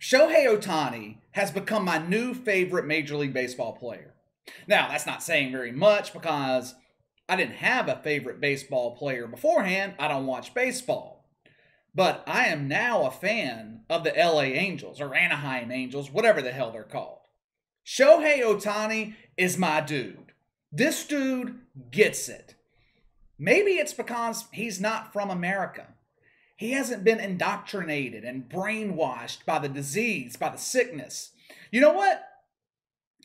Shohei Ohtani has become my new favorite Major League Baseball player. Now, that's not saying very much because I didn't have a favorite baseball player beforehand. I don't watch baseball. But I am now a fan of the LA Angels or Anaheim Angels, whatever the hell they're called. Shohei Ohtani is my dude. This dude gets it. Maybe it's because he's not from America. He hasn't been indoctrinated and brainwashed by the disease, by the sickness. You know what?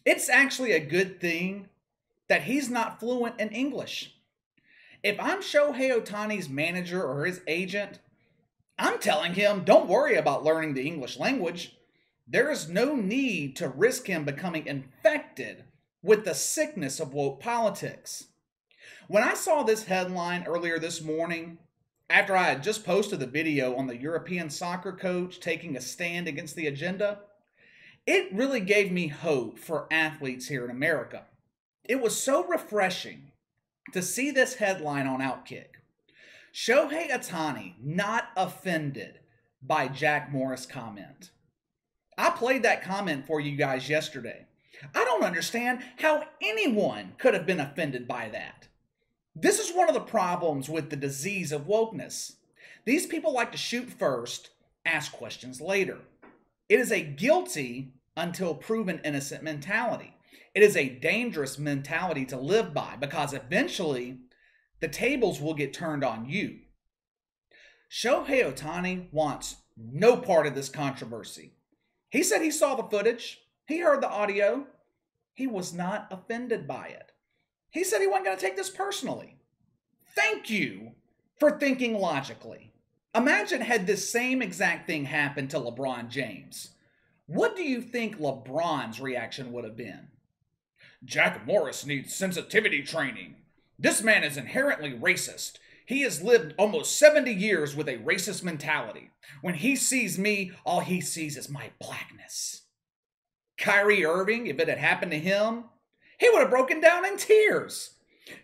It's actually a good thing that he's not fluent in English. If I'm Shohei Ohtani's manager or his agent, I'm telling him, don't worry about learning the English language. There is no need to risk him becoming infected with the sickness of woke politics. When I saw this headline earlier this morning, after I had just posted the video on the European soccer coach taking a stand against the agenda, it really gave me hope for athletes here in America. It was so refreshing to see this headline on Outkick. Shohei Ohtani not offended by Jack Morris' comment. I played that comment for you guys yesterday. I don't understand how anyone could have been offended by that. This is one of the problems with the disease of wokeness. These people like to shoot first, ask questions later. It is a guilty until proven innocent mentality. It is a dangerous mentality to live by because eventually the tables will get turned on you. Shohei Ohtani wants no part of this controversy. He said he saw the footage. He heard the audio. He was not offended by it. He said he wasn't going to take this personally. Thank you for thinking logically. Imagine had this same exact thing happened to LeBron James. What do you think LeBron's reaction would have been? Jack Morris needs sensitivity training. This man is inherently racist. He has lived almost 70 years with a racist mentality. When he sees me, all he sees is my blackness. Kyrie Irving, if it had happened to him, he would have broken down in tears.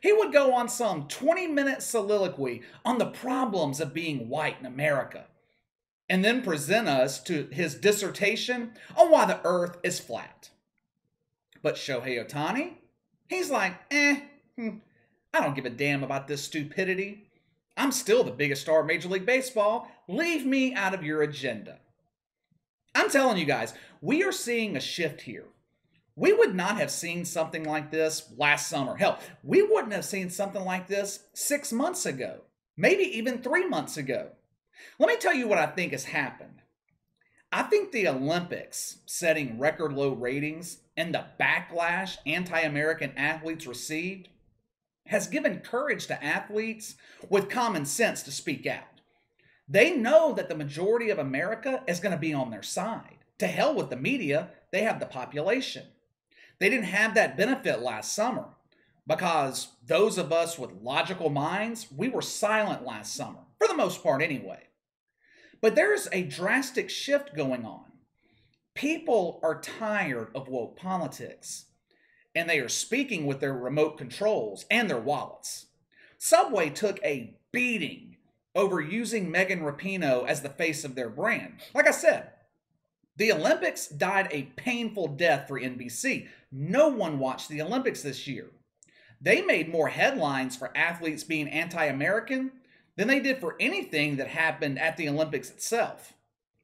He would go on some 20-minute soliloquy on the problems of being white in America, and then present us to his dissertation on why the earth is flat. But Shohei Ohtani, he's like, I don't give a damn about this stupidity. I'm still the biggest star of Major League Baseball. Leave me out of your agenda. I'm telling you guys, we are seeing a shift here. We would not have seen something like this last summer. Hell, we wouldn't have seen something like this 6 months ago, maybe even 3 months ago. Let me tell you what I think has happened. I think the Olympics setting record low ratings and the backlash anti-American athletes received has given courage to athletes with common sense to speak out. They know that the majority of America is going to be on their side. To hell with the media, they have the population. They didn't have that benefit last summer because those of us with logical minds, we were silent last summer, for the most part anyway. But there's a drastic shift going on. People are tired of woke politics, and they are speaking with their remote controls and their wallets. Subway took a beating over using Megan Rapinoe as the face of their brand. Like I said, the Olympics died a painful death for NBC. No one watched the Olympics this year. They made more headlines for athletes being anti-American than they did for anything that happened at the Olympics itself.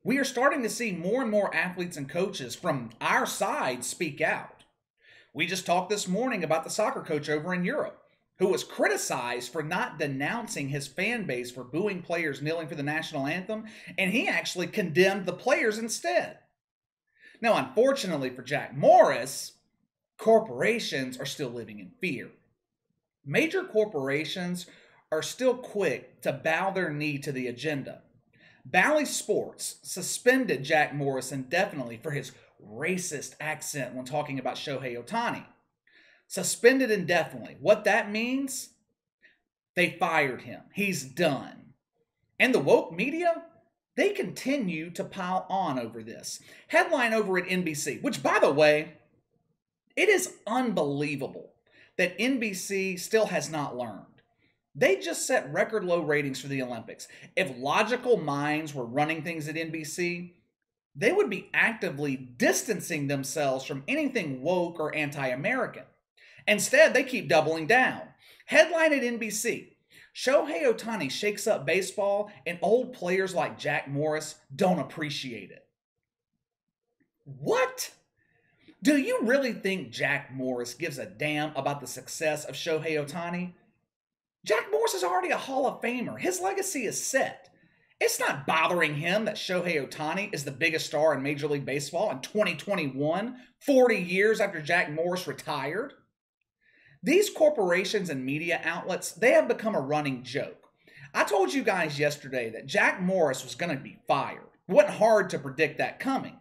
We are starting to see more and more athletes and coaches from our side speak out. We just talked this morning about the soccer coach over in Europe, who was criticized for not denouncing his fan base for booing players kneeling for the national anthem, and he actually condemned the players instead. Now, unfortunately for Jack Morris, corporations are still living in fear. Major corporations are still quick to bow their knee to the agenda. Bally Sports suspended Jack Morris indefinitely for his racist accent when talking about Shohei Ohtani. Suspended indefinitely. What that means? They fired him. He's done. And the woke media, they continue to pile on over this. Headline over at NBC, which, by the way, it is unbelievable that NBC still has not learned. They just set record low ratings for the Olympics. If logical minds were running things at NBC, they would be actively distancing themselves from anything woke or anti-American. Instead, they keep doubling down. Headline at NBC: Shohei Ohtani shakes up baseball and old players like Jack Morris don't appreciate it. What? Do you really think Jack Morris gives a damn about the success of Shohei Ohtani? Jack Morris is already a Hall of Famer. His legacy is set. It's not bothering him that Shohei Ohtani is the biggest star in Major League Baseball in 2021, 40 years after Jack Morris retired. These corporations and media outlets, they have become a running joke. I told you guys yesterday that Jack Morris was going to be fired. It wasn't hard to predict that coming.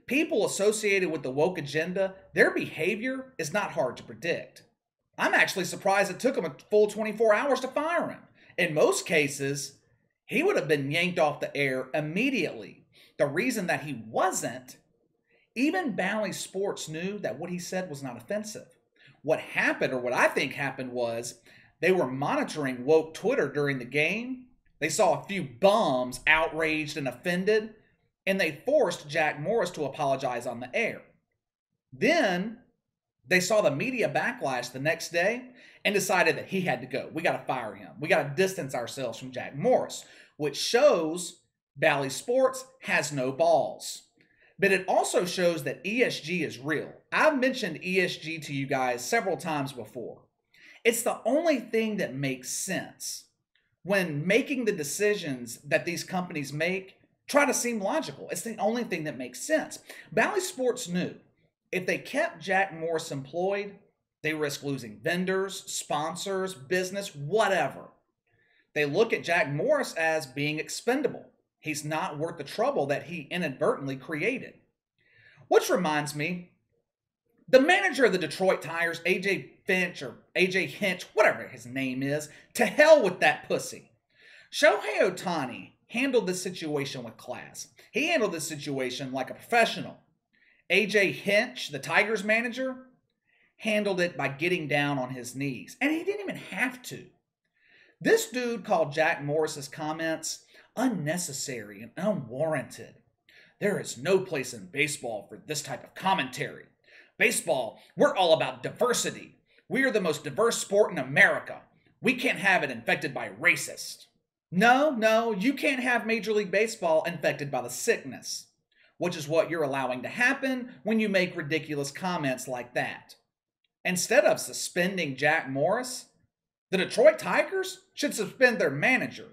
People associated with the woke agenda, their behavior is not hard to predict. I'm actually surprised it took him a full 24 hours to fire him. In most cases, he would have been yanked off the air immediately. The reason that he wasn't, even Bally Sports knew that what he said was not offensive. What happened, or what I think happened, was they were monitoring woke Twitter during the game. They saw a few bums outraged and offended, and they forced Jack Morris to apologize on the air. Then they saw the media backlash the next day and decided that he had to go. We got to fire him. We got to distance ourselves from Jack Morris, which shows Bally Sports has no balls. But it also shows that ESG is real. I've mentioned ESG to you guys several times before. It's the only thing that makes sense when making the decisions that these companies make try to seem logical. It's the only thing that makes sense. Bally Sports knew if they kept Jack Morris employed, they risk losing vendors, sponsors, business, whatever. They look at Jack Morris as being expendable. He's not worth the trouble that he inadvertently created. Which reminds me, the manager of the Detroit Tigers, AJ Finch or AJ Hinch, whatever his name is, to hell with that pussy. Shohei Ohtani handled this situation with class. He handled this situation like a professional. AJ Hinch, the Tigers manager, handled it by getting down on his knees. And he didn't even have to. This dude called Jack Morris's comments unnecessary and unwarranted. There is no place in baseball for this type of commentary. Baseball, we're all about diversity. We are the most diverse sport in America. We can't have it infected by racists. No, you can't have Major League Baseball infected by the sickness, which is what you're allowing to happen when you make ridiculous comments like that. Instead of suspending Jack Morris, the Detroit Tigers should suspend their manager.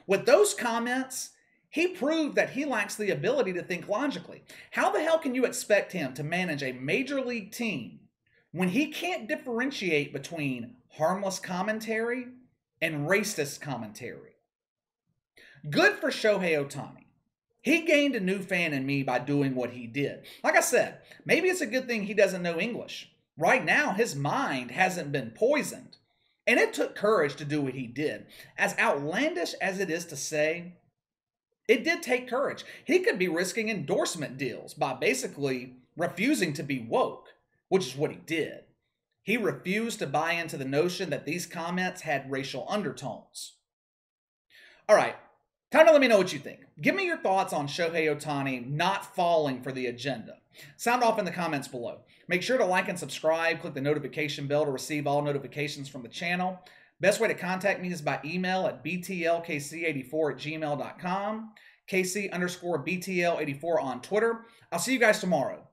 With those comments, he proved that he lacks the ability to think logically. How the hell can you expect him to manage a major league team when he can't differentiate between harmless commentary and racist commentary? Good for Shohei Ohtani. He gained a new fan in me by doing what he did. Like I said, maybe it's a good thing he doesn't know English. Right now, his mind hasn't been poisoned. And it took courage to do what he did. As outlandish as it is to say, it did take courage. He could be risking endorsement deals by basically refusing to be woke, which is what he did. He refused to buy into the notion that these comments had racial undertones. All right, time to let me know what you think. Give me your thoughts on Shohei Ohtani not falling for the agenda. Sound off in the comments below. Make sure to like and subscribe. Click the notification bell to receive all notifications from the channel. Best way to contact me is by email at btlkc84@gmail.com. KC_BTL84 on Twitter. I'll see you guys tomorrow.